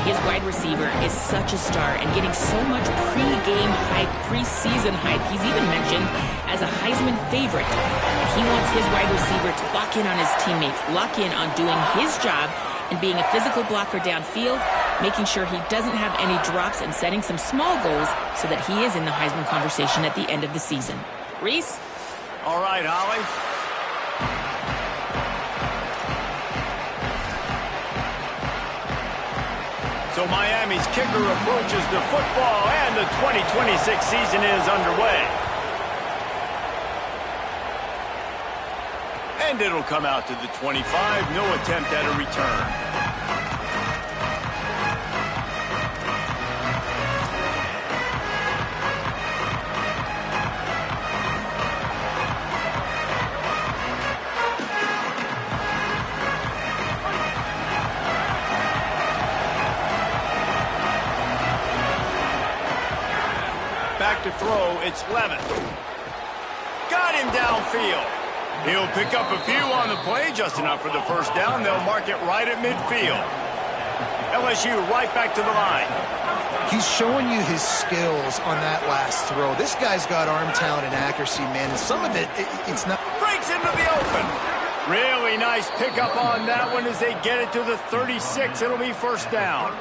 his wide receiver is such a star and getting so much pre-game hype, preseason hype. He's even mentioned as a Heisman favorite. And he wants his wide receiver to lock in on his teammates, lock in on doing his job and being a physical blocker downfield, making sure he doesn't have any drops and setting some small goals so that he is in the Heisman conversation at the end of the season. Reese? All right, Holly. So Miami's kicker approaches the football, and the 2026 season is underway. And it'll come out to the 25. No attempt at a return. Back to throw, it's Levis. Got him downfield. He'll pick up a few on the play, just enough for the first down. They'll mark it right at midfield. LSU right back to the line. He's showing you his skills on that last throw. This guy's got arm talent and accuracy, man, and some of it's not. Breaks into the open. Really nice pickup on that one as they get it to the 36. It'll be first down.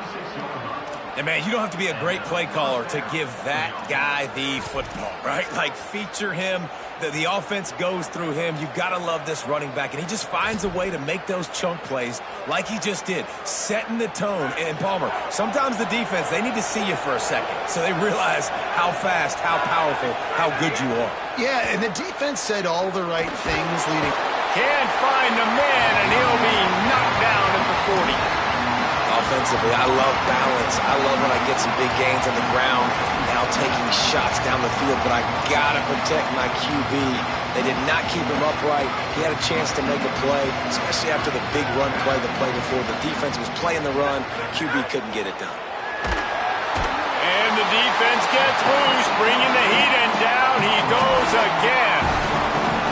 And, man, you don't have to be a great play caller to give that guy the football, right? Like, feature him. The offense goes through him. You've got to love this running back. And he just finds a way to make those chunk plays like he just did, setting the tone. And, Palmer, sometimes the defense, they need to see you for a second so they realize how fast, how powerful, how good you are. Yeah, and the defense said all the right things leading. Can't find the man, and he'll be knocked down at the 40. Offensively, I love balance. I love when I get some big gains on the ground, now taking shots down the field, but I got to protect my QB. They did not keep him upright. He had a chance to make a play, especially after the big run play the play before. The defense was playing the run. QB couldn't get it done. And the defense gets loose, bringing the heat, and down he goes again.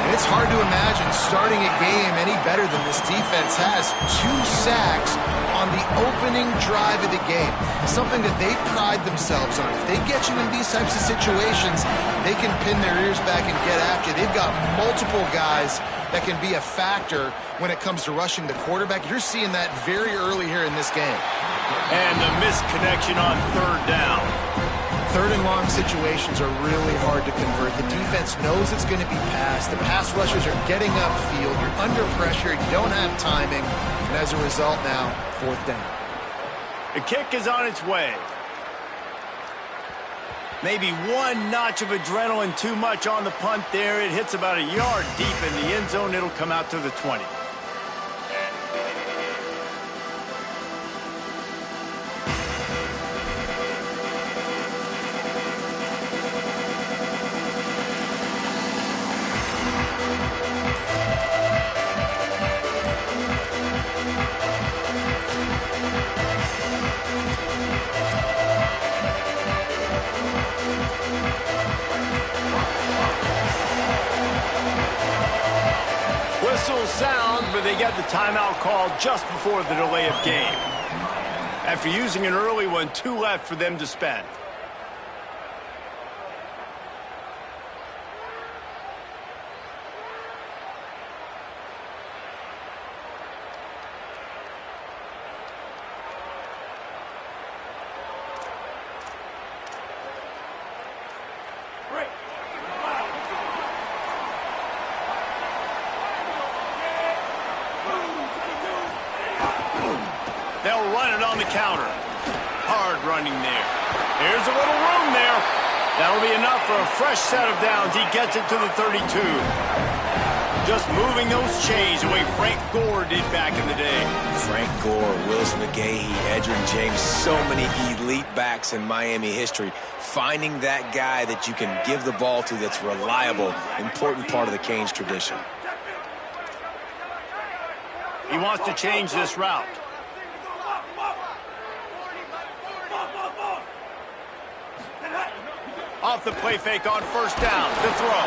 And it's hard to imagine starting a game any better than this defense has. 2 sacks on the opening drive of the game, something that they pride themselves on. If they get you in these types of situations, they can pin their ears back and get after you. They've got multiple guys that can be a factor when it comes to rushing the quarterback. You're seeing that very early here in this game. And the missed connection on third down. Third and long situations are really hard to convert. The defense knows it's going to be passed. The pass rushers are getting upfield. You're under pressure. You don't have timing. And as a result now, 4th down. The kick is on its way. Maybe one notch of adrenaline too much on the punt there. It hits about a yard deep in the end zone. It'll come out to the 20. Sounds, but they get the timeout called just before the delay of game. After using an early one, 2 left for them to spend. They'll run it on the counter. Hard running there. Here's a little room there. That'll be enough for a fresh set of downs. He gets it to the 32. Just moving those chains the way Frank Gore did back in the day. Frank Gore, Willis McGahee, Edgerrin James, so many elite backs in Miami history. Finding that guy that you can give the ball to that's reliable, important part of the Canes tradition. He wants to change this route. Off the play fake on first down. The throw.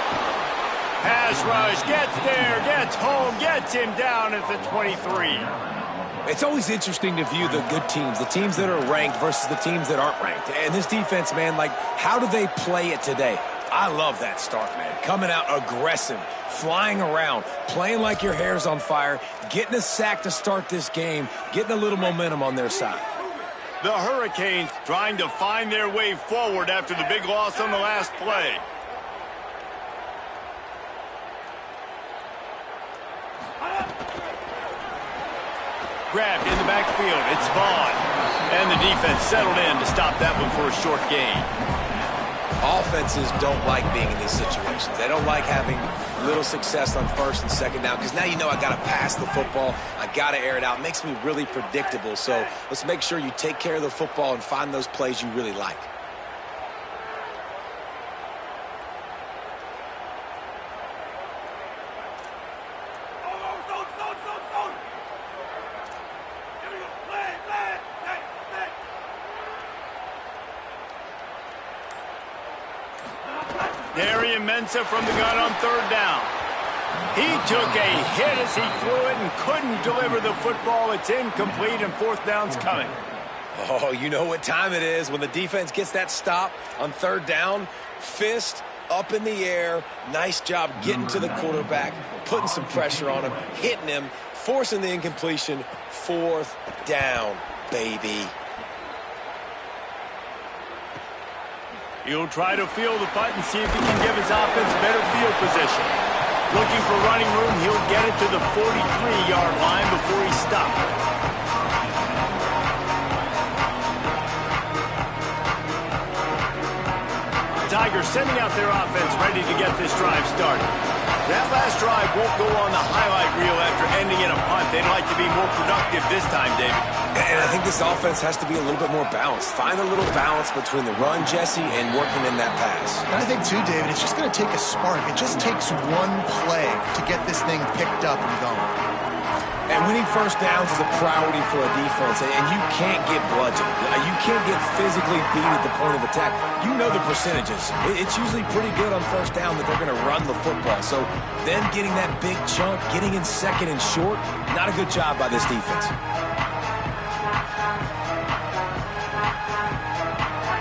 Pass rush, gets there, gets home, gets him down at the 23. It's always interesting to view the good teams, the teams that are ranked versus the teams that aren't ranked. And this defense, man, like, how do they play it today? I love that start, man. Coming out aggressive, flying around, playing like your hair's on fire, getting a sack to start this game, getting a little momentum on their side. The Hurricanes trying to find their way forward after the big loss on the last play. Grabbed in the backfield. It's Vaughn. And the defense settled in to stop that one for a short gain. Offenses don't like being in these situations. They don't like having little success on first and second down because now you know I got to pass the football. I got to air it out. It makes me really predictable. So let's make sure you take care of the football and find those plays you really like. Darian Mensah from the gun on third down. He took a hit as he threw it and couldn't deliver the football. It's incomplete and fourth down's coming. Oh, you know what time it is when the defense gets that stop on third down. Fist up in the air. Nice job getting to the quarterback, putting some pressure on him, hitting him, forcing the incompletion. Fourth down, baby. He'll try to field the punt and see if he can give his offense better field position. Looking for running room, he'll get it to the 43-yard line before he stopped. The Tigers sending out their offense ready to get this drive started. That last drive won't go on the highlight reel after ending in a punt. They'd like to be more productive this time, David. And I think this offense has to be a little bit more balanced. Find a little balance between the run, Jesse, and working in that pass. And I think, too, David, it's just going to take a spark. It just takes one play to get this thing picked up and going. And winning first downs is a priority for a defense, and you can't get bludgeoned. You can't get physically beat at the point of attack. You know the percentages. It's usually pretty good on first down that they're going to run the football. So then getting that big chunk, getting in second and short, not a good job by this defense.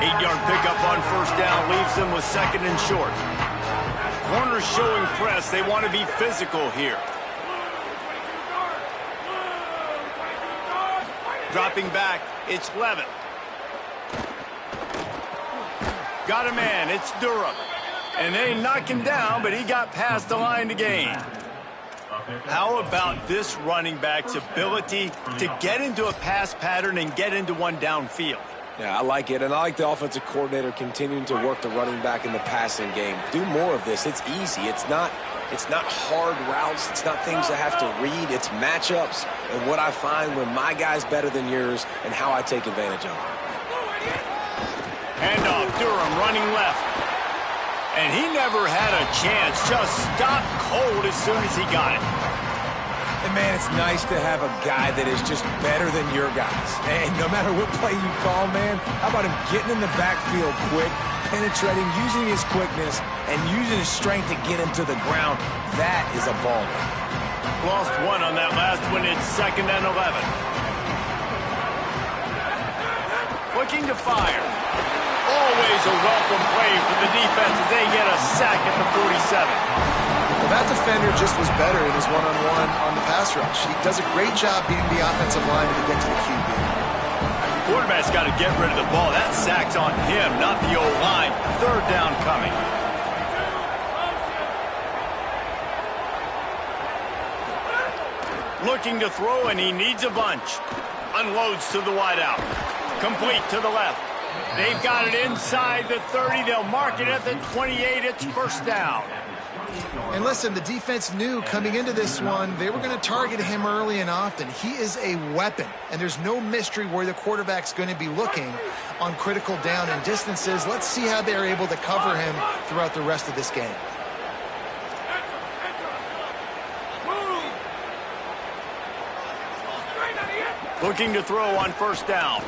8-yard pickup on first down leaves them with second and short. Corners showing press. They want to be physical here. Dropping back, it's Levitt. Got a man, it's Durham. And they knock him down, but he got past the line to gain. How about this running back's ability to get into a pass pattern and get into one downfield? Yeah, I like it, and I like the offensive coordinator continuing to work the running back in the passing game. Do more of this. It's easy. It's not hard routes. It's not things I have to read. It's matchups and what I find when my guy's better than yours and how I take advantage of it. Handoff, Durham running left. And he never had a chance. Just stopped cold as soon as he got it. And, man, it's nice to have a guy that is just better than your guys. And no matter what play you call, man, how about him getting in the backfield quick, penetrating, using his quickness, and using his strength to get him to the ground. That is a ball. Lost one on that last one. It's second and 11. Looking to fire. Always a welcome play for the defense as they get a sack at the 47. Well, that defender just was better in his one-on-one on the pass rush. He does a great job beating the offensive lineman to get to the QB. Quarterback's got to get rid of the ball. That sack's on him, not the O-line. Third down coming. Looking to throw, and he needs a bunch. Unloads to the wideout. Complete to the left. They've got it inside the 30. They'll mark it at the 28. It's first down. And listen, the defense knew coming into this one, they were going to target him early and often. He is a weapon, and there's no mystery where the quarterback's going to be looking on critical down and distances. Let's see how they're able to cover him throughout the rest of this game. Looking to throw on first down.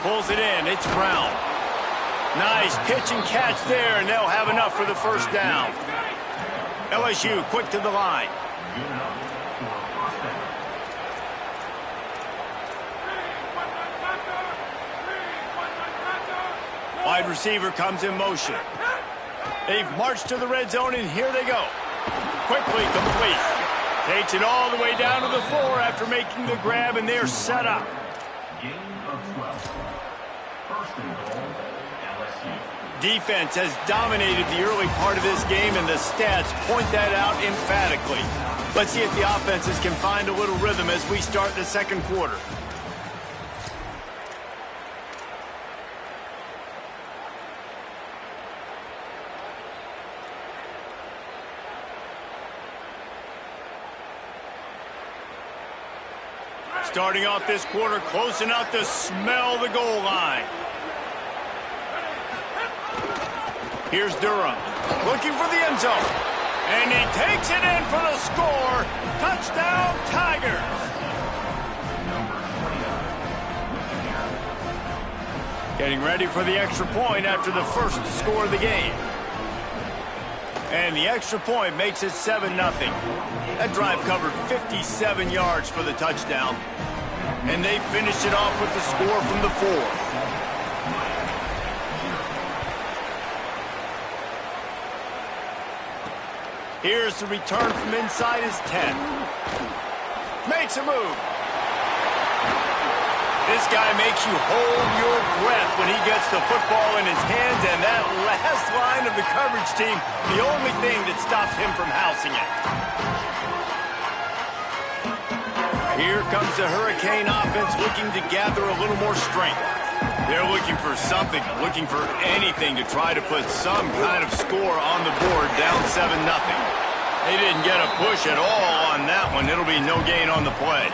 Pulls it in. It's Brown. Nice pitch and catch there, and they'll have enough for the first down. LSU quick to the line. Wide receiver comes in motion. They've marched to the red zone, and here they go. Quickly complete. Takes it all the way down to the floor after making the grab, and they're set up. Defense has dominated the early part of this game, and the stats point that out emphatically. Let's see if the offenses can find a little rhythm as we start the second quarter. Starting off this quarter close enough to smell the goal line. Here's Durham, looking for the end zone. And he takes it in for the score. Touchdown, Tigers. Getting ready for the extra point after the first score of the game. And the extra point makes it 7-0. That drive covered 57 yards for the touchdown. And they finished it off with the score from the 4. Here's the return from inside his 10. Makes a move. This guy makes you hold your breath when he gets the football in his hands, and that last line of the coverage team, the only thing that stops him from housing it. Here comes the Hurricane offense looking to gather a little more strength. They're looking for something, looking for anything to try to put some kind of score on the board, down 7-0. They didn't get a push at all on that one. It'll be no gain on the play.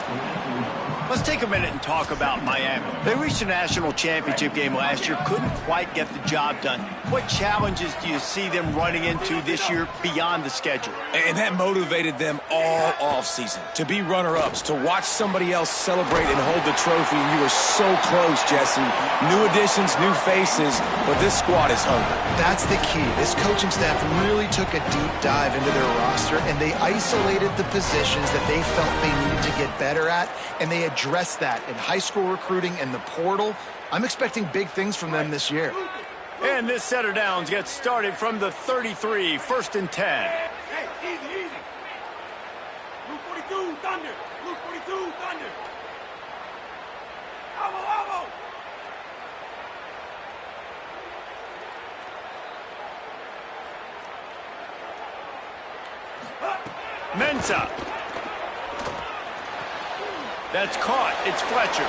Let's take a minute and talk about Miami. They reached a national championship game last year, couldn't quite get the job done. What challenges do you see them running into this year beyond the schedule? And that motivated them all offseason to be runner-ups, to watch somebody else celebrate and hold the trophy. And you were so close, Jesse. New additions, new faces, but this squad is hungry. That's the key. This coaching staff really took a deep dive into their roster, and they isolated the positions that they felt they needed to get better at, and they address that in high school recruiting and the portal. I'm expecting big things from them this year. And this set of downs gets started from the 33, 1st and 10. Hey, easy. Blue 42, Thunder. Blue 42, Thunder. Amo. Mensa. That's caught. It's Fletcher.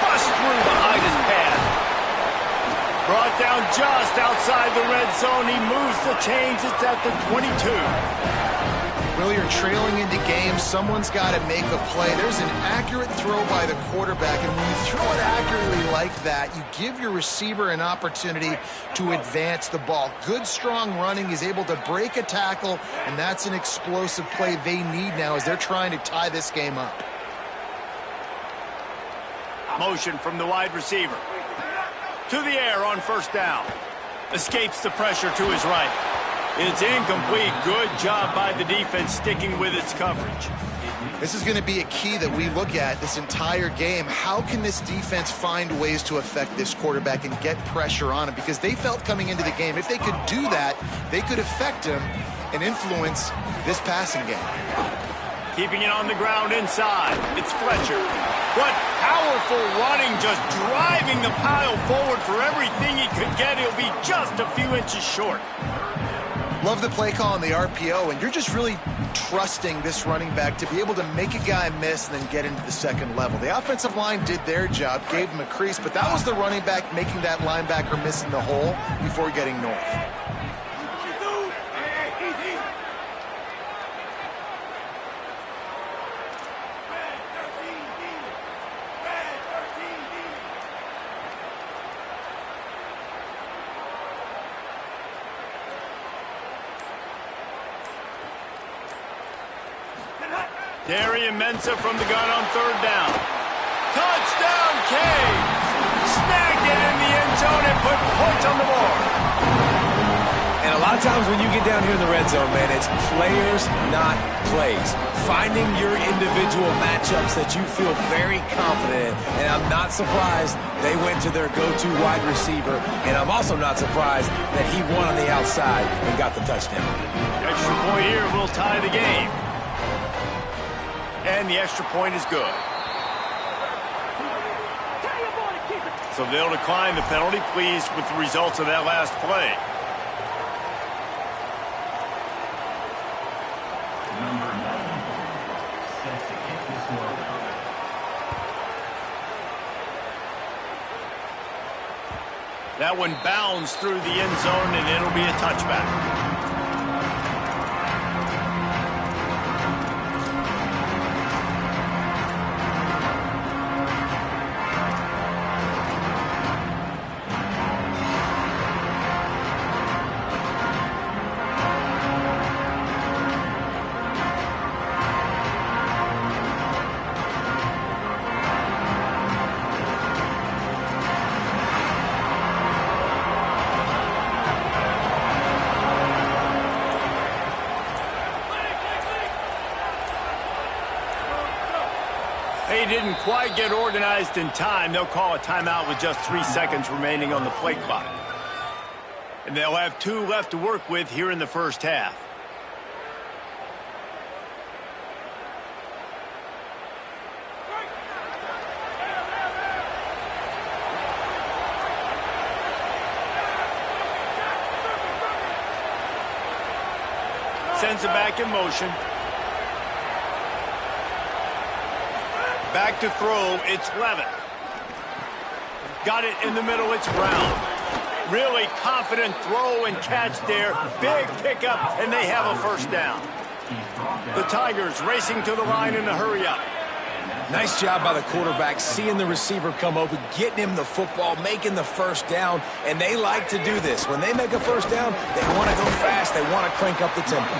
Bust through behind his path. Brought down just outside the red zone. He moves the chains. It's at the 22. Well, you're trailing into games. Someone's got to make a play. There's an accurate throw by the quarterback, and when you throw it accurately like that, you give your receiver an opportunity to advance the ball. Good, strong running. He's able to break a tackle, and that's an explosive play they need now as they're trying to tie this game up. Motion from the wide receiver. To the air on 1st down. Escapes the pressure to his right. It's incomplete. Good job by the defense sticking with its coverage. This is going to be a key that we look at this entire game. How can this defense find ways to affect this quarterback and get pressure on him? Because they felt coming into the game, if they could do that, they could affect him and influence this passing game. Keeping it on the ground inside. It's Fletcher. What powerful running, just driving the pile forward for everything he could get. He'll be just a few inches short. Love the play call on the RPO, and you're just really trusting this running back to be able to make a guy miss and then get into the second level. The offensive line did their job, gave him a crease, but that was the running back making that linebacker miss in the hole before getting north. Darian Mensa from the gun on 3rd down. Touchdown, Canes! Snagged it in the end zone and put points on the board. And a lot of times when you get down here in the red zone, man, it's players, not plays. Finding your individual matchups that you feel very confident in. And I'm not surprised they went to their go-to wide receiver. And I'm also not surprised that he won on the outside and got the touchdown. Extra point here will tie the game. And the extra point is good. So they'll decline the penalty, pleased with the results of that last play. That one bounds through the end zone, and it'll be a touchback. They didn't quite get organized in time. They'll call a timeout with just 3 seconds remaining on the play clock. And they'll have 2 left to work with here in the first half. Sends it back in motion. Back to throw, it's Levitt. Got it in the middle, it's Brown. Really confident throw and catch there. Big pickup, and they have a first down. The Tigers racing to the line in a hurry-up. Nice job by the quarterback, seeing the receiver come open, getting him the football, making the first down, and they like to do this. When they make a first down, they want to go fast, they want to crank up the tempo.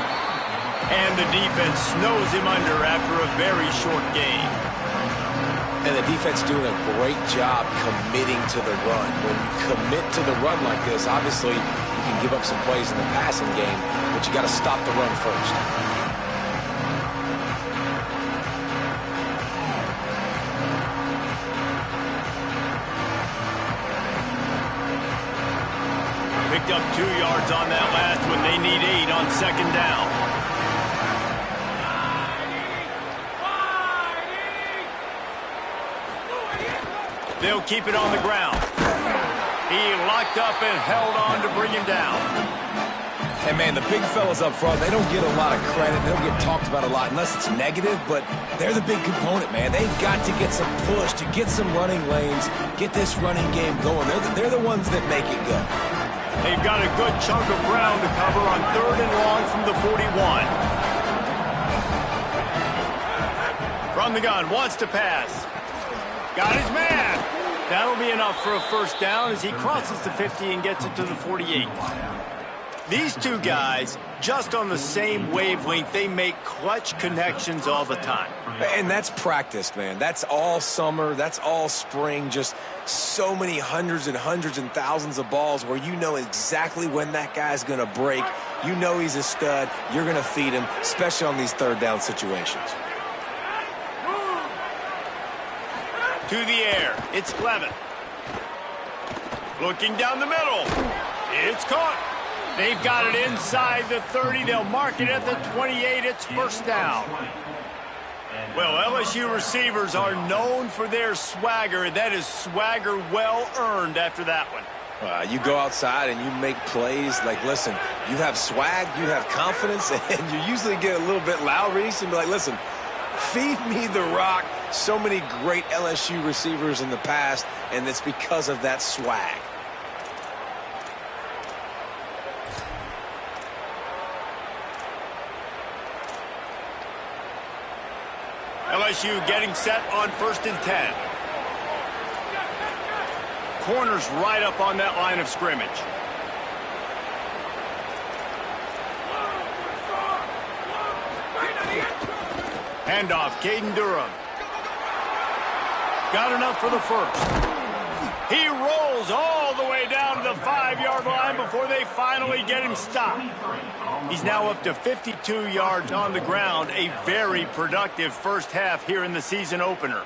And the defense snows him under after a very short game. And the defense doing a great job committing to the run. When you commit to the run like this, obviously you can give up some plays in the passing game, but you got to stop the run first. Picked up 2 yards on that last one. They need 8 on second down. They'll keep it on the ground. He locked up and held on to bring him down. And, man, the big fellas up front, they don't get a lot of credit. They don't get talked about a lot unless it's negative, but they're the big component, man. They've got to get some push, to get some running lanes, get this running game going. They're the ones that make it go. They've got a good chunk of ground to cover on 3rd and long from the 41. From the gun, wants to pass. Got his man. That'll be enough for a first down as he crosses the 50 and gets it to the 48. These two guys, just on the same wavelength, they make clutch connections all the time. And that's practice, man. That's all summer. That's all spring. Just so many hundreds and thousands of balls where you know exactly when that guy's going to break. You know he's a stud. You're going to feed him, especially on these 3rd down situations. To the air, it's Levitt. Looking down the middle. It's caught. They've got it inside the 30. They'll mark it at the 28. It's first down. Well, LSU receivers are known for their swagger. That is swagger well earned after that one. You go outside and you make plays. Like, listen, you have swag, you have confidence, and you usually get a little bit loud, Reese, and be like, listen, feed me the rock. So many great LSU receivers in the past, and it's because of that swag. LSU getting set on 1st and 10. Corners right up on that line of scrimmage. Handoff, Caden Durham. Got enough for the first. He rolls all the way down to the 5-yard line before they finally get him stopped. He's now up to 52 yards on the ground, a very productive first half here in the season opener.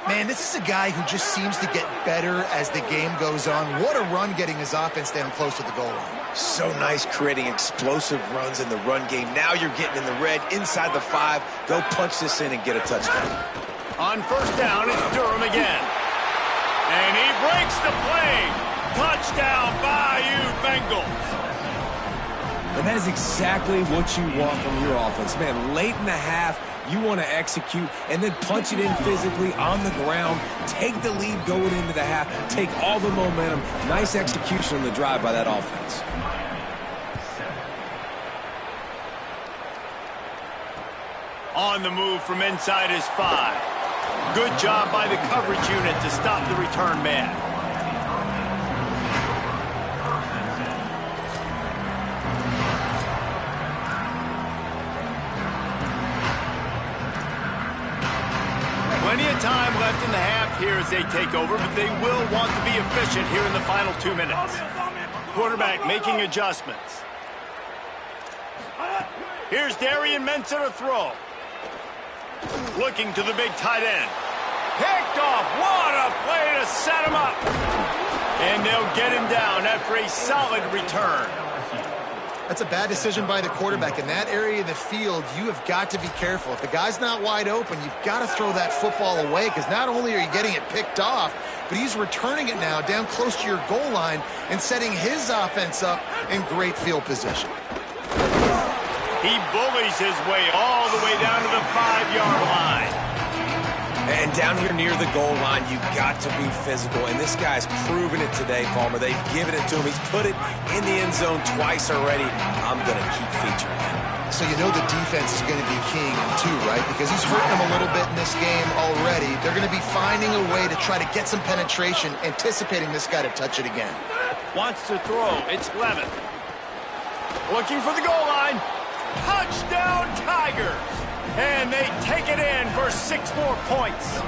Man, this is a guy who just seems to get better as the game goes on. What a run getting his offense down close to the goal line. So nice creating explosive runs in the run game. Now you're getting in the red, inside the 5. Go punch this in and get a touchdown. On first down, it's Durham again. And he breaks the play. Touchdown, Bayou Bengals. And that is exactly what you want from your offense. Man, late in the half, you want to execute and then punch it in physically on the ground. Take the lead going into the half. Take all the momentum. Nice execution on the drive by that offense. On the move from inside his 5. Good job by the coverage unit to stop the return man. Plenty of time left in the half here as they take over, but they will want to be efficient here in the final 2 minutes. Quarterback making adjustments. Here's Darian Mensah to throw. Looking to the big tight end. Picked off. What a play to set him up. And they'll get him down after a solid return. That's a bad decision by the quarterback. In that area of the field, you have got to be careful. If the guy's not wide open, you've got to throw that football away, because not only are you getting it picked off, but he's returning it now down close to your goal line and setting his offense up in great field position. He bullies his way all the way down to the 5-yard line. And down here near the goal line, you've got to be physical. And this guy's proven it today, Palmer. They've given it to him. He's put it in the end zone twice already. I'm going to keep featuring him. So you know the defense is going to be keying him too, right? Because he's hurting them a little bit in this game already. They're going to be finding a way to try to get some penetration, anticipating this guy to touch it again. Wants to throw. It's Levin. Looking for the goal line. Touchdown, Tigers! And they take it in for 6 more points.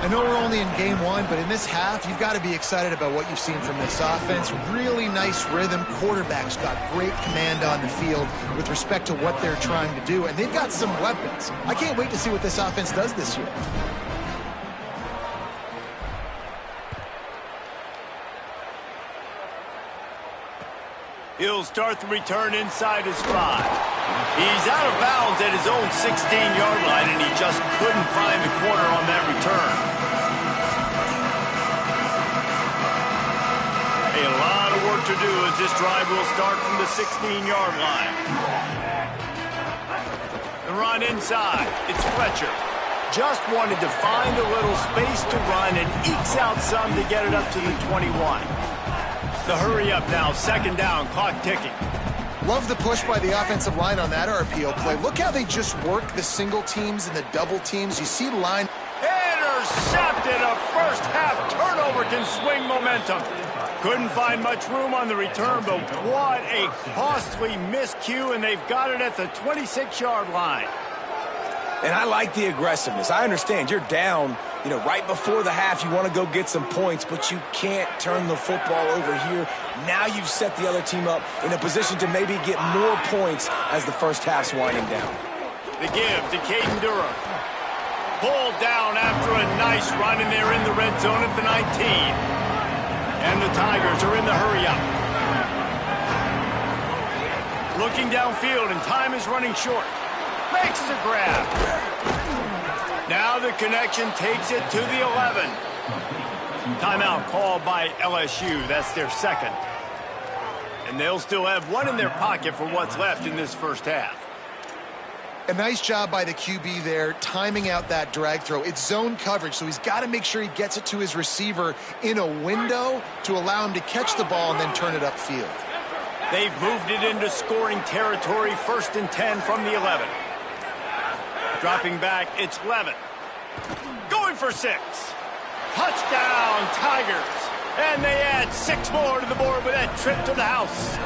I know we're only in game 1, but in this half, you've got to be excited about what you've seen from this offense. Really nice rhythm. Quarterback's got great command on the field with respect to what they're trying to do, and they've got some weapons. I can't wait to see what this offense does this year. He'll start the return inside his 5. He's out of bounds at his own 16-yard line, and he just couldn't find the corner on that return. A lot of work to do as this drive will start from the 16-yard line. The run inside. It's Fletcher. Just wanted to find a little space to run and ekes out some to get it up to the 21. The hurry up now, 2nd down, clock ticking. Love the push by the offensive line on that RPO play. Look how they just work the single teams and the double teams. You see the line. Intercepted. A first half turnover can swing momentum. Couldn't find much room on the return, but what a costly miscue, and they've got it at the 26-yard line. And I like the aggressiveness. I understand you're down, right before the half. You want to go get some points, but you can't turn the football over here. Now you've set the other team up in a position to maybe get more points as the first half's winding down. The give to Caden Durham. Pulled down after a nice run, and they're in the red zone at the 19. And the Tigers are in the hurry up. Looking downfield, and time is running short. Makes the grab. Now the connection takes it to the 11. Timeout called by LSU. That's their 2nd. And they'll still have 1 in their pocket for what's left in this first half. A nice job by the QB there, timing out that drag throw. It's zone coverage, so he's got to make sure he gets it to his receiver in a window to allow him to catch the ball and then turn it upfield. They've moved it into scoring territory, 1st and 10 from the 11. Dropping back, it's Levin. Going for 6. Touchdown, Tigers. And they add 6 more to the board with that trip to the house.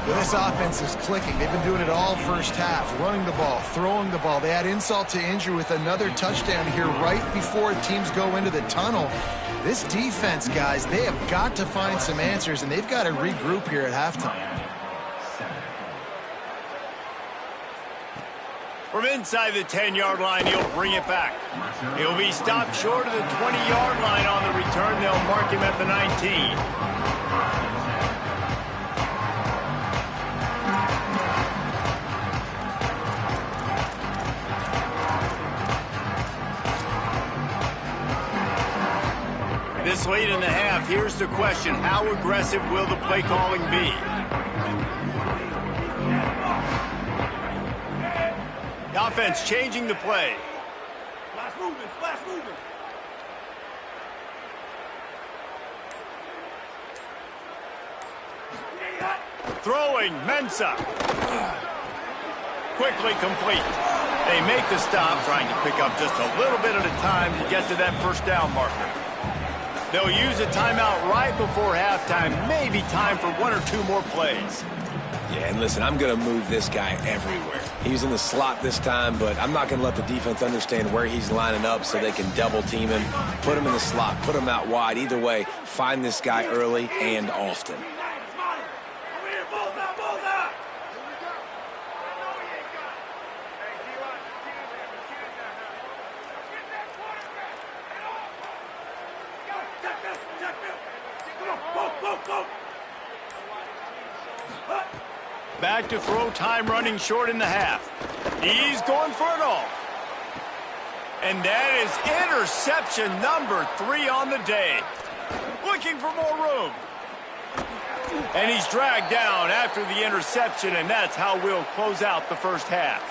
Well, this offense is clicking. They've been doing it all first half, running the ball, throwing the ball. They add insult to injury with another touchdown here right before teams go into the tunnel. This defense, guys, they have got to find some answers, and they've got to regroup here at halftime. From inside the 10-yard line, he'll bring it back. He'll be stopped short of the 20-yard line on the return. They'll mark him at the 19. This late in the half, here's the question. How aggressive will the play calling be? The offense changing the play. Splash movement, splash movement. Throwing, Mensah. Quickly complete. They make the stop, trying to pick up just a little bit at a time to get to that first down marker. They'll use a timeout right before halftime. Maybe time for one or two more plays. Yeah, and listen, I'm going to move this guy everywhere. He's in the slot this time, but I'm not going to let the defense understand where he's lining up so they can double team him, put him in the slot, put him out wide. Either way, find this guy early and often. Back to throw, time running short in the half. He's going for it all. And that is interception number 3 on the day. Looking for more room. And he's dragged down after the interception, and that's how we'll close out the first half.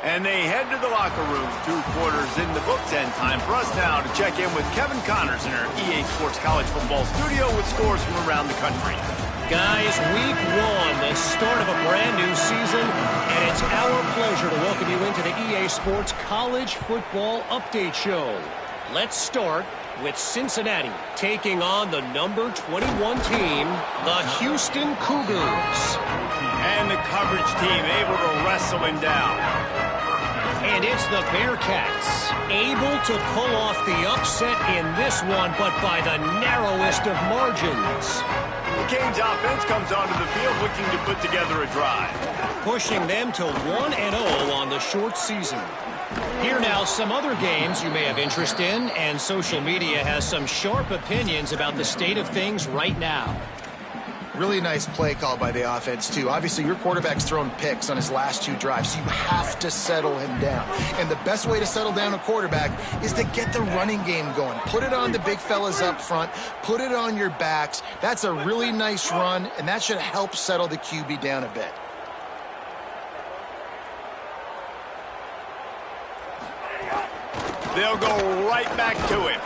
And they head to the locker room. 2 quarters in the books, and time for us now to check in with Kevin Connors in our EA Sports College Football studio with scores from around the country. Guys, week 1, the start of a brand new season, and it's our pleasure to welcome you into the EA Sports College Football Update Show. Let's start with Cincinnati taking on the number 21 team, the Houston Cougars. And the coverage team able to wrestle him down. And it's the Bearcats, able to pull off the upset in this one, but by the narrowest of margins. The Canes offense comes onto the field looking to put together a drive. Pushing them to 1-0 on the short season. Here now, some other games you may have interest in, and social media has some sharp opinions about the state of things right now. Really nice play call by the offense, too. Obviously, your quarterback's thrown picks on his last 2 drives, so you have to settle him down. And the best way to settle down a quarterback is to get the running game going. Put it on the big fellas up front. Put it on your backs. That's a really nice run, and that should help settle the QB down a bit. They'll go right back to him.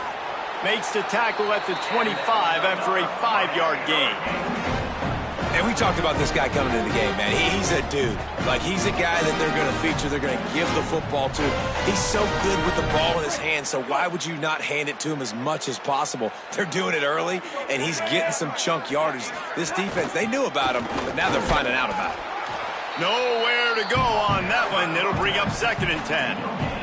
Makes the tackle at the 25 after a 5-yard gain. And we talked about this guy coming into the game, man. He's a dude. Like, he's a guy that they're going to feature, they're going to give the football to. He's so good with the ball in his hand, so why would you not hand it to him as much as possible? They're doing it early, and he's getting some chunk yardage. This defense, they knew about him, but now they're finding out about him. Nowhere to go on that one. It'll bring up 2nd and 10.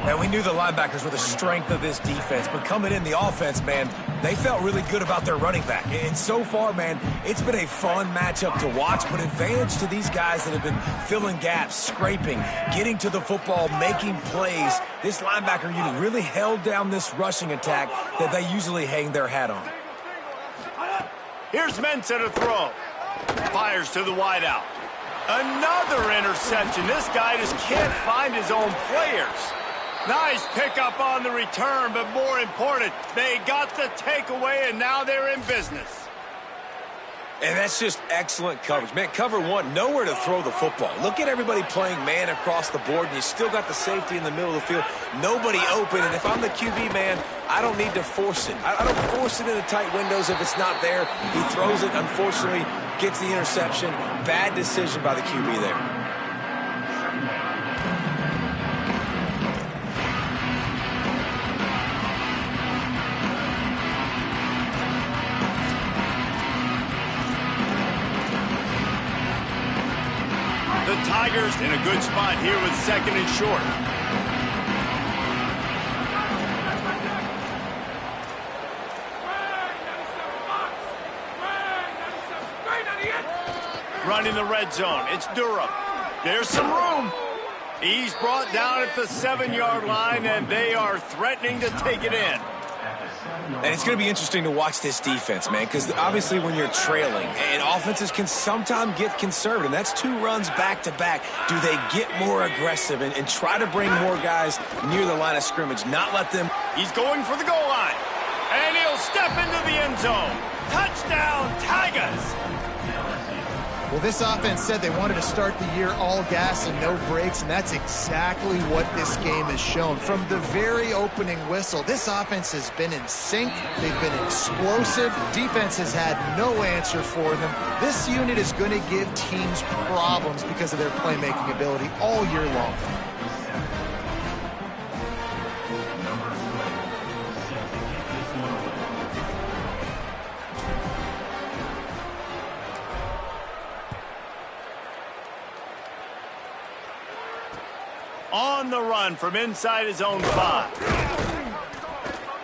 And we knew the linebackers were the strength of this defense, but coming in the offense, man, they felt really good about their running back. And so far, man, it's been a fun matchup to watch, but advantage to these guys that have been filling gaps, scraping, getting to the football, making plays. This linebacker unit really held down this rushing attack that they usually hang their hat on. Here's Mensah to throw. Fires to the wideout. Another interception. This guy just can't find his own players. Nice pickup on the return, but more important, they got the takeaway, and now they're in business. And that's just excellent coverage. Man, cover 1, nowhere to throw the football. Look at everybody playing man across the board, and you still got the safety in the middle of the field. Nobody open, and if I'm the QB, man, I don't need to force it. I don't force it into tight windows if it's not there. He throws it, unfortunately, gets the interception. Bad decision by the QB there. The Tigers in a good spot here with second and short. Running the red zone. It's Durham. There's some room. He's brought down at the 7-yard line, and they are threatening to take it in. And it's going to be interesting to watch this defense, man, because obviously when you're trailing, and offenses can sometimes get conservative, and that's 2 runs back-to-back. Do they get more aggressive and try to bring more guys near the line of scrimmage, not let them... He's going for the goal line, and he'll step into the end zone. Touchdown, Tigers! Well, this offense said they wanted to start the year all gas and no brakes, and that's exactly what this game has shown. From the very opening whistle, this offense has been in sync. They've been explosive. Defense has had no answer for them. This unit is going to give teams problems because of their playmaking ability all year long. On the run from inside his own 5.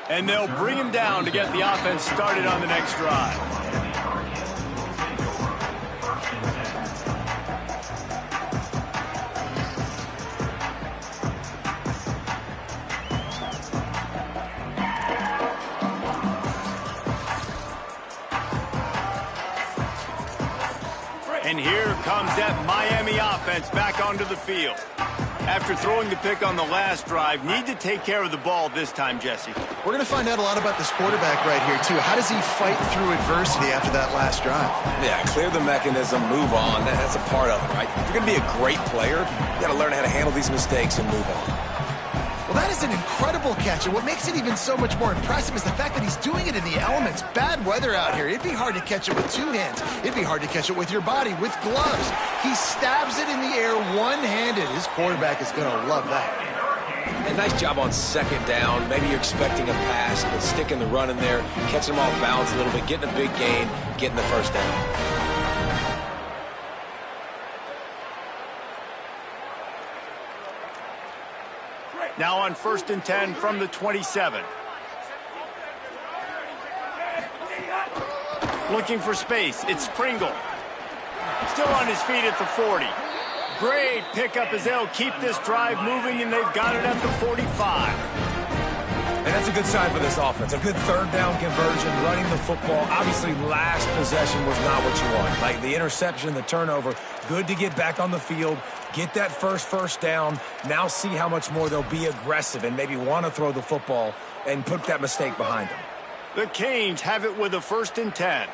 And they'll bring him down to get the offense started on the next drive. And here comes that Miami offense back onto the field. After throwing the pick on the last drive, need to take care of the ball this time, Jesse. We're going to find out a lot about this quarterback right here, too. How does he fight through adversity after that last drive? Yeah, clear the mechanism, move on. That's a part of it, right? If you're going to be a great player, you got to learn how to handle these mistakes and move on. Well, that is an incredible catch, and what makes it even so much more impressive is the fact that he's doing it in the elements. Bad weather out here. It'd be hard to catch it with 2 hands. It'd be hard to catch it with your body, with gloves. He stabs it in the air one-handed. His quarterback is going to love that. And nice job on second down. Maybe you're expecting a pass, but sticking the run in there, catching them off balance a little bit, getting a big gain, getting the first down. Now on 1st and 10 from the 27. Looking for space. It's Pringle. Still on his feet at the 40. Great pickup as they'll keep this drive moving, and they've got it at the 45. And that's a good sign for this offense. A good 3rd down conversion, running the football. Obviously, last possession was not what you want. Like the interception, the turnover. Good to get back on the field, get that first down. Now see how much more they'll be aggressive and maybe want to throw the football and put that mistake behind them. The Canes have it with a 1st and 10.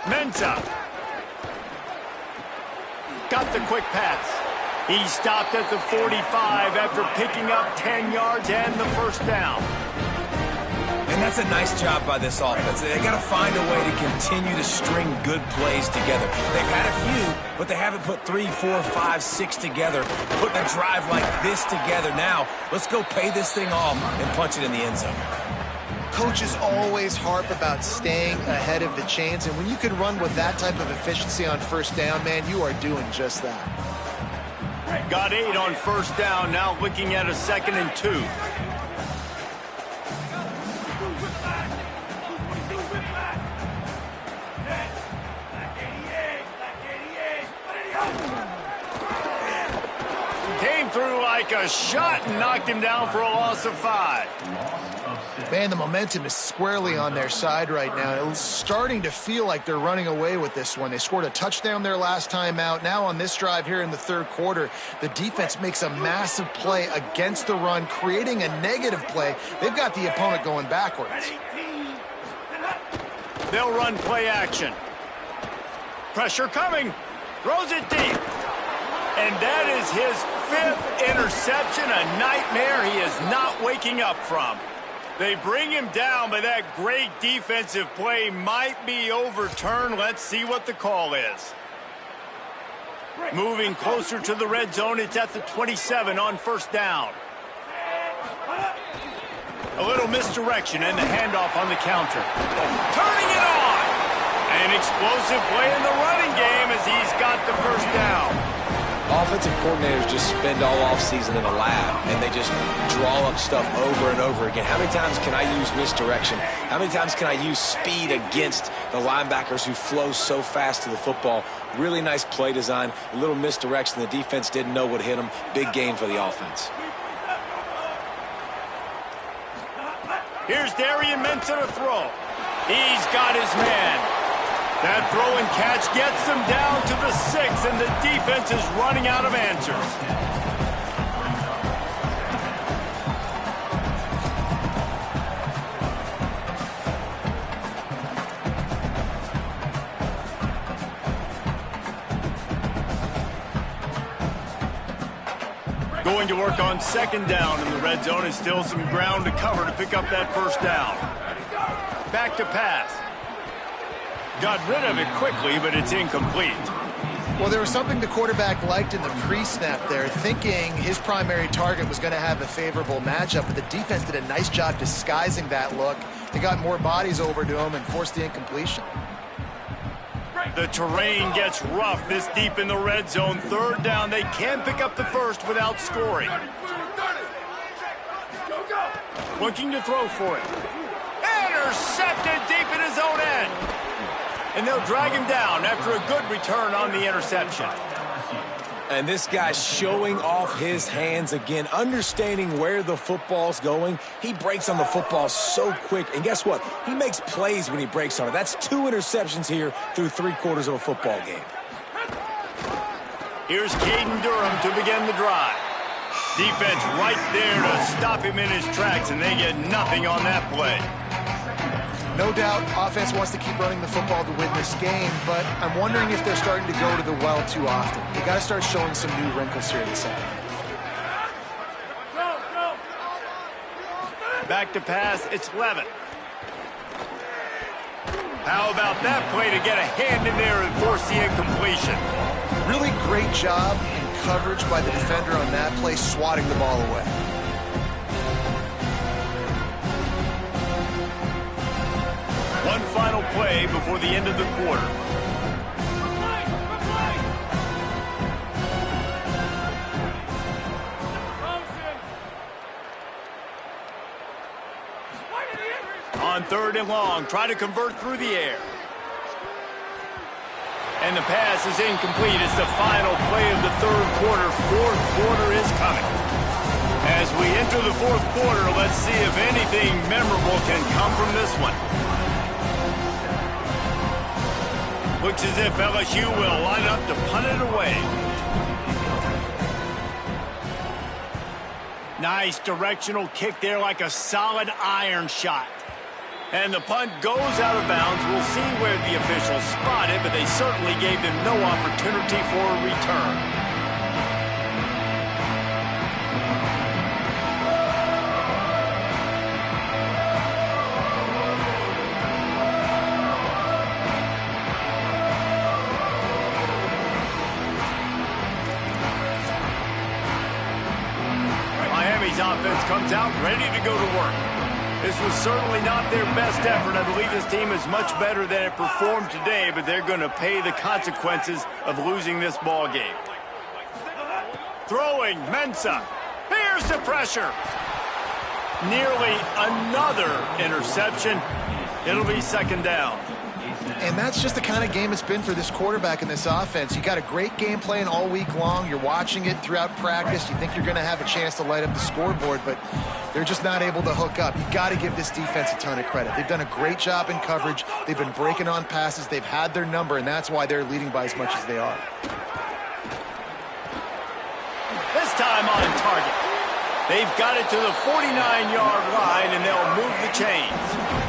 Mensah. Got the quick pass. He stopped at the 45 after picking up 10 yards and the 1st down. And that's a nice job by this offense. They got to find a way to continue to string good plays together. They've had a few, but they haven't put 3, 4, 5, 6 together, putting a drive like this together. Now, let's go pay this thing off and punch it in the end zone. Coaches always harp about staying ahead of the chains, and when you can run with that type of efficiency on 1st down, man, you are doing just that. Got 8 on 1st down, now looking at a 2nd and 2. Came through like a shot and knocked him down for a loss of 5. Man, the momentum is squarely on their side right now. It's starting to feel like they're running away with this one. They scored a touchdown their last time out. Now on this drive here in the 3rd quarter, the defense makes a massive play against the run, creating a negative play. They've got the opponent going backwards. They'll run play action. Pressure coming. Throws it deep. And that is his 5th interception, a nightmare he is not waking up from. They bring him down, but that great defensive play might be overturned. Let's see what the call is. Moving closer to the red zone, it's at the 27 on 1st down. A little misdirection and the handoff on the counter. Turning it on! An explosive play in the running game as he's got the first down. Offensive coordinators just spend all offseason in a lab, and they just draw up stuff over and over again. How many times can I use misdirection? How many times can I use speed against the linebackers who flow so fast to the football? Really nice play design, a little misdirection. The defense didn't know what hit them. Big gain for the offense. Here's Darian Mensah to throw. He's got his man. That throw and catch gets them down to the 6, and the defense is running out of answers. Going to work on second down in the red zone, and still some ground to cover to pick up that first down. Back to pass. Got rid of it quickly, but it's incomplete. Well, there was something the quarterback liked in the pre-snap there, thinking his primary target was going to have a favorable matchup, but the defense did a nice job disguising that look. They got more bodies over to him and forced the incompletion. The terrain gets rough this deep in the red zone. Third down, they can pick up the first without scoring. Looking to throw for it. Intercepted deep in his own end. And they'll drag him down after a good return on the interception. And this guy's showing off his hands again, understanding where the football's going. He breaks on the football so quick. And guess what? He makes plays when he breaks on it. That's 2 interceptions here through 3/4 of a football game. Here's Caden Durham to begin the drive. Defense right there to stop him in his tracks, and they get nothing on that play. No doubt, offense wants to keep running the football to win this game, but I'm wondering if they're starting to go to the well too often. They got to start showing some new wrinkles here this side. Back to pass, it's Levitt. How about that play to get a hand in there and force the incompletion? Really great job in coverage by the defender on that play, swatting the ball away. One final play before the end of the quarter. On third and long, try to convert through the air. And the pass is incomplete. It's the final play of the third quarter. Fourth quarter is coming. As we enter the fourth quarter, let's see if anything memorable can come from this one. Looks as if LSU will line up to punt it away. Nice directional kick there, like a solid iron shot. And the punt goes out of bounds. We'll see where the officials spot it, but they certainly gave them no opportunity for a return. Offense comes out ready to go to work. This was certainly not their best effort. I believe this team is much better than it performed today, but they're going to pay the consequences of losing this ball game. Throwing, Mensah. Here's the pressure. Nearly another interception. It'll be second down. And that's just the kind of game it's been for this quarterback in this offense. You got a great game plan all week long. You're watching it throughout practice. You think you're going to have a chance to light up the scoreboard, but they're just not able to hook up. You got to give this defense a ton of credit. They've done a great job in coverage. They've been breaking on passes. They've had their number, and that's why they're leading by as much as they are. This time on target. They've got it to the 49-yard line, and they'll move the chains.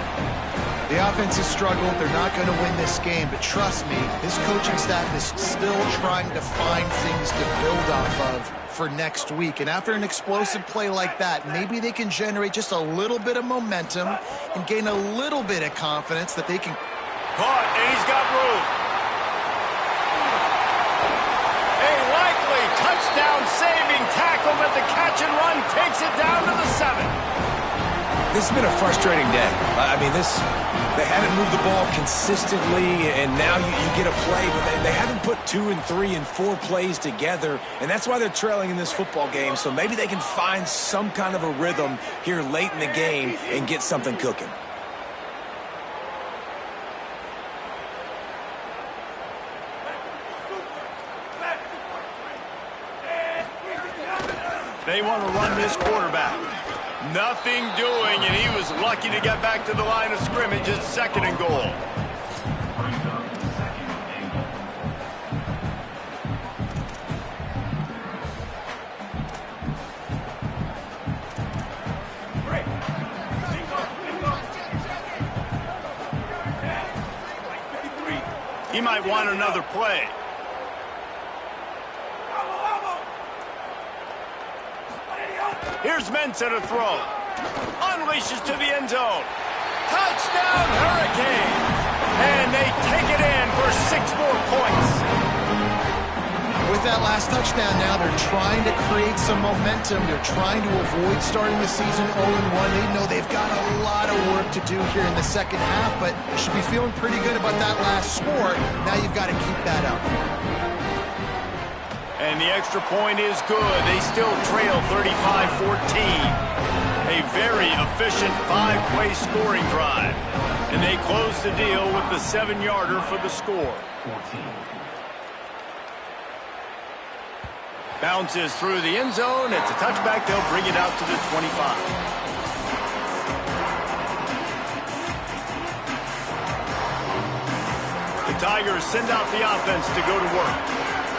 The offense has struggled. They're not going to win this game, but trust me, this coaching staff is still trying to find things to build off of for next week. And after an explosive play like that, maybe they can generate just a little bit of momentum and gain a little bit of confidence that they can. Caught, and he's got room. A likely touchdown-saving tackle, but the catch and run takes it down to the 7. This has been a frustrating day. I mean, they haven't moved the ball consistently, and now you get a play, but they haven't put 2 and 3 and 4 plays together, and that's why they're trailing in this football game. So maybe they can find some kind of a rhythm here late in the game and get something cooking. They want to run this quarterback. Nothing doing, and he was lucky to get back to the line of scrimmage. It's 2nd and goal. He might want another play. Here's Mensah to throw. Unleashes to the end zone. Touchdown, Hurricanes! And they take it in for 6 more points. With that last touchdown now, they're trying to create some momentum. They're trying to avoid starting the season 0-1. They know they've got a lot of work to do here in the second half, but you should be feeling pretty good about that last score. Now you've got to keep that up. And the extra point is good. They still trail 35-14. A very efficient 5-play scoring drive. And they close the deal with the 7-yarder for the score. Bounces through the end zone. It's a touchback. They'll bring it out to the 25. The Tigers send out the offense to go to work.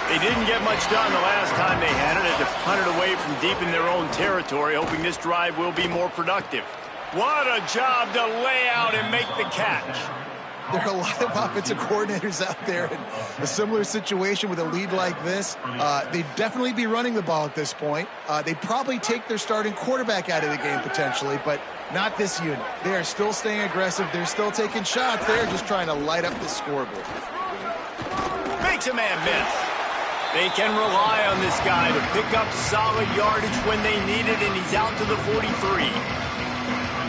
They didn't get much done the last time they had it. Had to punt it away from deep in their own territory, hoping this drive will be more productive. What a job to lay out and make the catch. There are a lot of offensive coordinators out there in a similar situation with a lead like this. They'd definitely be running the ball at this point. They'd probably take their starting quarterback out of the game potentially, but not this unit. They are still staying aggressive. They're still taking shots. They're just trying to light up the scoreboard. Makes a man miss. They can rely on this guy to pick up solid yardage when they need it, and he's out to the 43.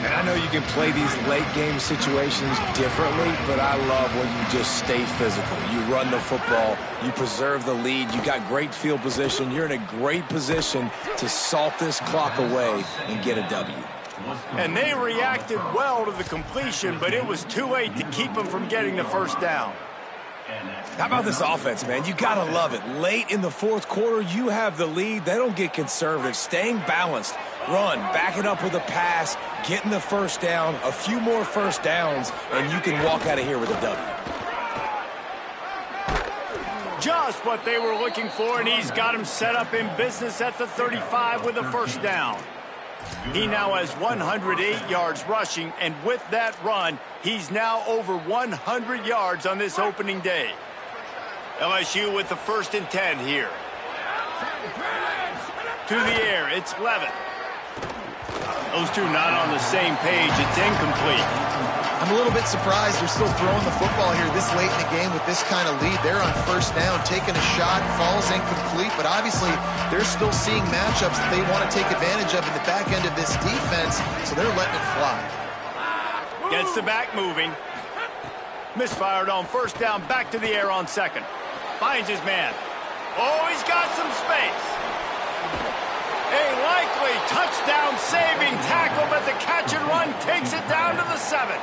And I know you can play these late-game situations differently, but I love when you just stay physical. You run the football, you preserve the lead, you got great field position, you're in a great position to salt this clock away and get a W. And they reacted well to the completion, but it was too late to keep them from getting the first down. How about this offense, man? You got to love it. Late in the 4th quarter, you have the lead. They don't get conservative. Staying balanced. Run, back it up with a pass, getting the first down, a few more first downs, and you can walk out of here with a W. Just what they were looking for, and he's got him set up in business at the 35 with a first down. He now has 108 yards rushing, and with that run, he's now over 100 yards on this opening day. LSU with the 1st and 10 here. To the air, it's Levitt. Those two not on the same page. It's incomplete. I'm a little bit surprised they're still throwing the football here this late in the game with this kind of lead. They're on first down, taking a shot, falls incomplete, but obviously they're still seeing matchups that they want to take advantage of in the back end of this defense, so they're letting it fly. Gets the back moving. Misfired on first down, back to the air on 2nd. Finds his man. Oh, he's got some space. A likely touchdown-saving tackle, but the catch and run takes it down to the 7.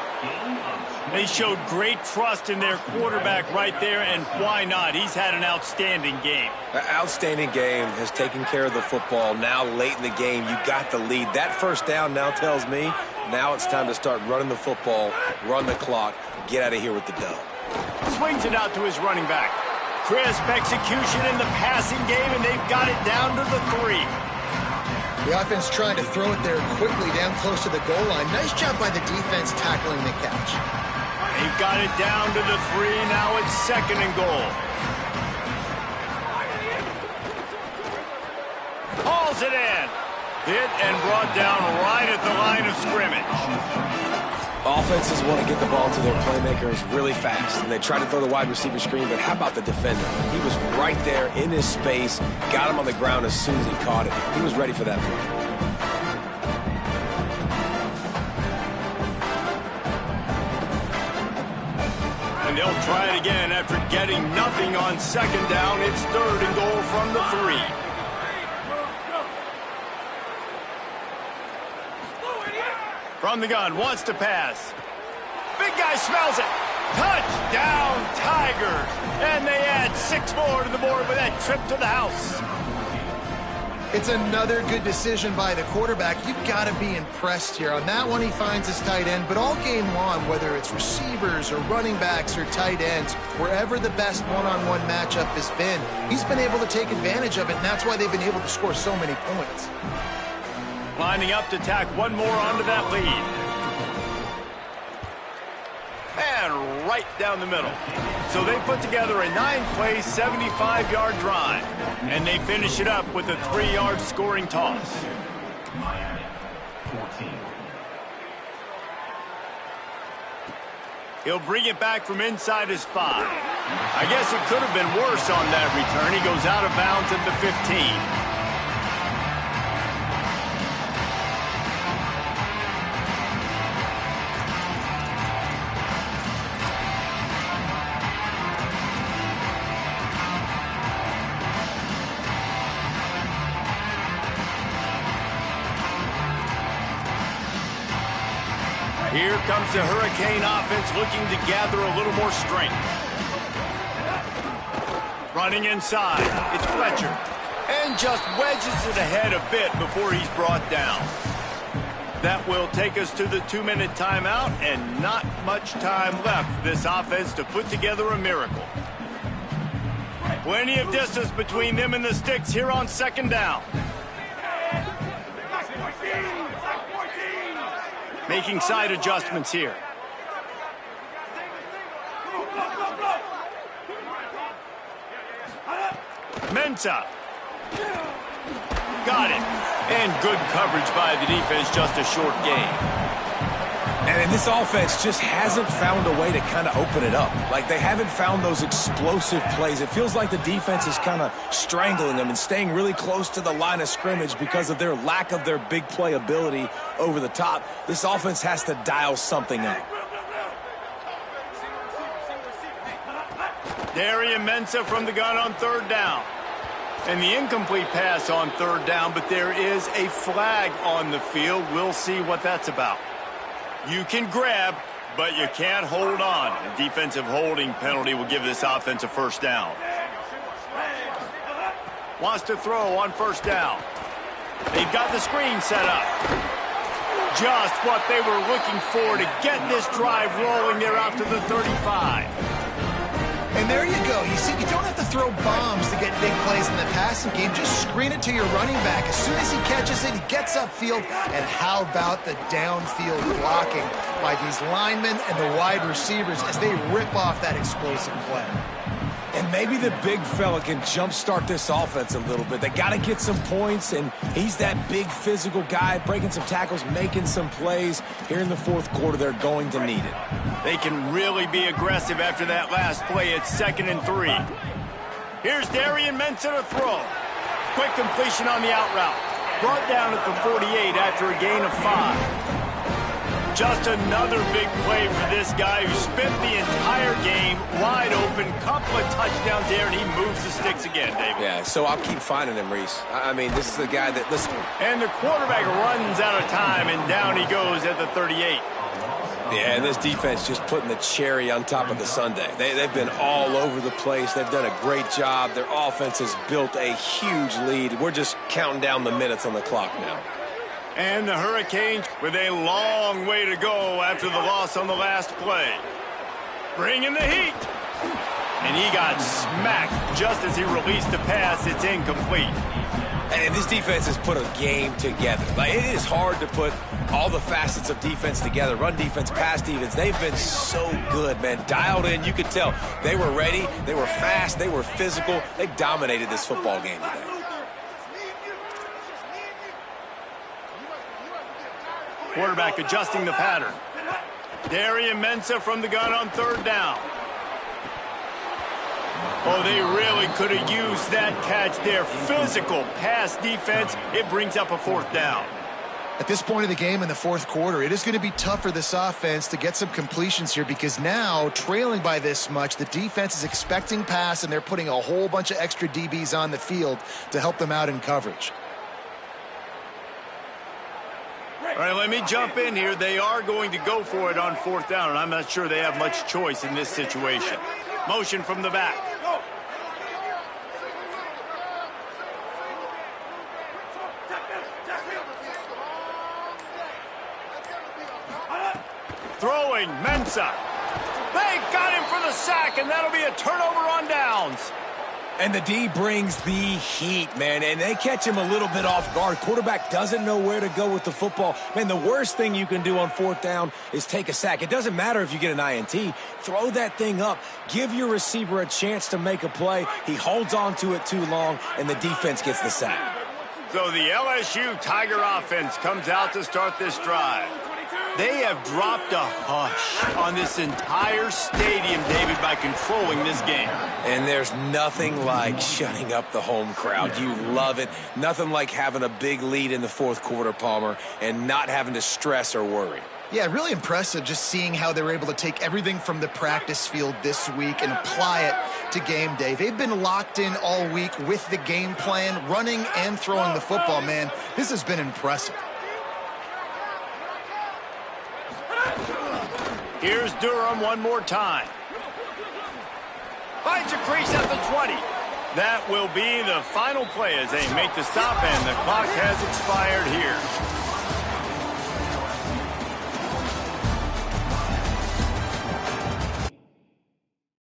They showed great trust in their quarterback right there, and why not? He's had an outstanding game. An outstanding game, has taken care of the football. Now late in the game, you got the lead. That first down now tells me now it's time to start running the football, run the clock, get out of here with the dub. Swings it out to his running back. Crisp execution in the passing game, and they've got it down to the 3. The offense trying to throw it there quickly down close to the goal line. Nice job by the defense tackling the catch. They've got it down to the 3. Now it's 2nd and goal. Hauls it in. Hit and brought down right at the line of scrimmage. Offenses want to get the ball to their playmakers really fast, and they try to throw the wide receiver screen, but how about the defender? He was right there in his space, got him on the ground as soon as he caught it. He was ready for that play. And they'll try it again after getting nothing on second down. It's 3rd and goal from the 3. From the gun, wants to pass. Big guy smells it. Touchdown, Tigers. And they add 6 more to the board with that trip to the house. It's another good decision by the quarterback. You've got to be impressed here. On that one, he finds his tight end. But all game long, whether it's receivers or running backs or tight ends, wherever the best one-on-one matchup has been, he's been able to take advantage of it, and that's why they've been able to score so many points. Lining up to tack one more onto that lead. And right down the middle. So they put together a 9-play, 75-yard drive. And they finish it up with a 3-yard scoring toss. He'll bring it back from inside his 5. I guess it could have been worse on that return. He goes out of bounds at the 15. Here comes the Hurricane offense looking to gather a little more strength. Running inside, it's Fletcher. And just wedges it ahead a bit before he's brought down. That will take us to the 2-minute timeout, and not much time left for this offense to put together a miracle. Plenty of distance between them and the sticks here on second down. Making side adjustments here. Mensah. Got it. And good coverage by the defense, just a short game. And this offense just hasn't found a way to kind of open it up. Like, they haven't found those explosive plays. It feels like the defense is kind of strangling them and staying really close to the line of scrimmage because of their lack of their big play ability over the top. This offense has to dial something up. Darian Mensah from the gun on 3rd down. And the incomplete pass on 3rd down, but there is a flag on the field. We'll see what that's about. You can grab, but you can't hold on. A defensive holding penalty will give this offense a 1st down. Wants to throw on 1st down. They've got the screen set up. Just what they were looking for to get this drive rolling. They're out to the 35. And there you go. You see, you don't have to throw bombs to get big plays in the passing game. Just screen it to your running back. As soon as he catches it, he gets upfield. And how about the downfield blocking by these linemen and the wide receivers as they rip off that explosive play? And maybe the big fella can jumpstart this offense a little bit. They got to get some points, and he's that big physical guy, breaking some tackles, making some plays. Here in the 4th quarter, they're going to need it. They can really be aggressive after that last play. It's 2nd and 3. Here's Darian Mensah to throw. Quick completion on the out route. Brought down at the 48 after a gain of 5. Just another big play for this guy who spent the entire game wide open. Couple of touchdowns there, and he moves the sticks again, David. Yeah, so I'll keep finding him, Reese. I mean, this is the guy that, listen. And the quarterback runs out of time, and down he goes at the 38. Yeah, and this defense just putting the cherry on top of the sundae. They've been all over the place. They've done a great job. Their offense has built a huge lead. We're just counting down the minutes on the clock now. And the Hurricanes with a long way to go after the loss on the last play. Bringing the heat. And he got smacked just as he released the pass. It's incomplete. And this defense has put a game together. Like, it is hard to put all the facets of defense together. Run defense, pass defense. They've been so good, man. Dialed in. You could tell they were ready. They were fast. They were physical. They dominated this football game today. Quarterback adjusting the pattern. Darian Mensah from the gun on 3rd down. Oh, they really could have used that catch there. Physical pass defense. It brings up a 4th down. At this point of the game in the fourth quarter, it is going to be tough for this offense to get some completions here because now, trailing by this much, the defense is expecting pass, and they're putting a whole bunch of extra DBs on the field to help them out in coverage. All right, let me jump in here. They are going to go for it on fourth down, and I'm not sure they have much choice in this situation. Motion from the back. Throwing, Mensah. They got him for the sack, and that'll be a turnover on downs. And the D brings the heat, man, and they catch him a little bit off guard. Quarterback doesn't know where to go with the football. Man, the worst thing you can do on fourth down is take a sack. It doesn't matter if you get an INT. Throw that thing up. Give your receiver a chance to make a play. He holds on to it too long, and the defense gets the sack. So the LSU Tiger offense comes out to start this drive. They have dropped a hush on this entire stadium, David, by controlling this game. And there's nothing like shutting up the home crowd. You love it. Nothing like having a big lead in the fourth quarter, Palmer, and not having to stress or worry. Yeah, really impressive just seeing how they were able to take everything from the practice field this week and apply it to game day. They've been locked in all week with the game plan, running and throwing the football, man. This has been impressive. Here's Durham one more time. Finds a crease at the 20. That will be the final play as they make the stop, and the clock has expired here.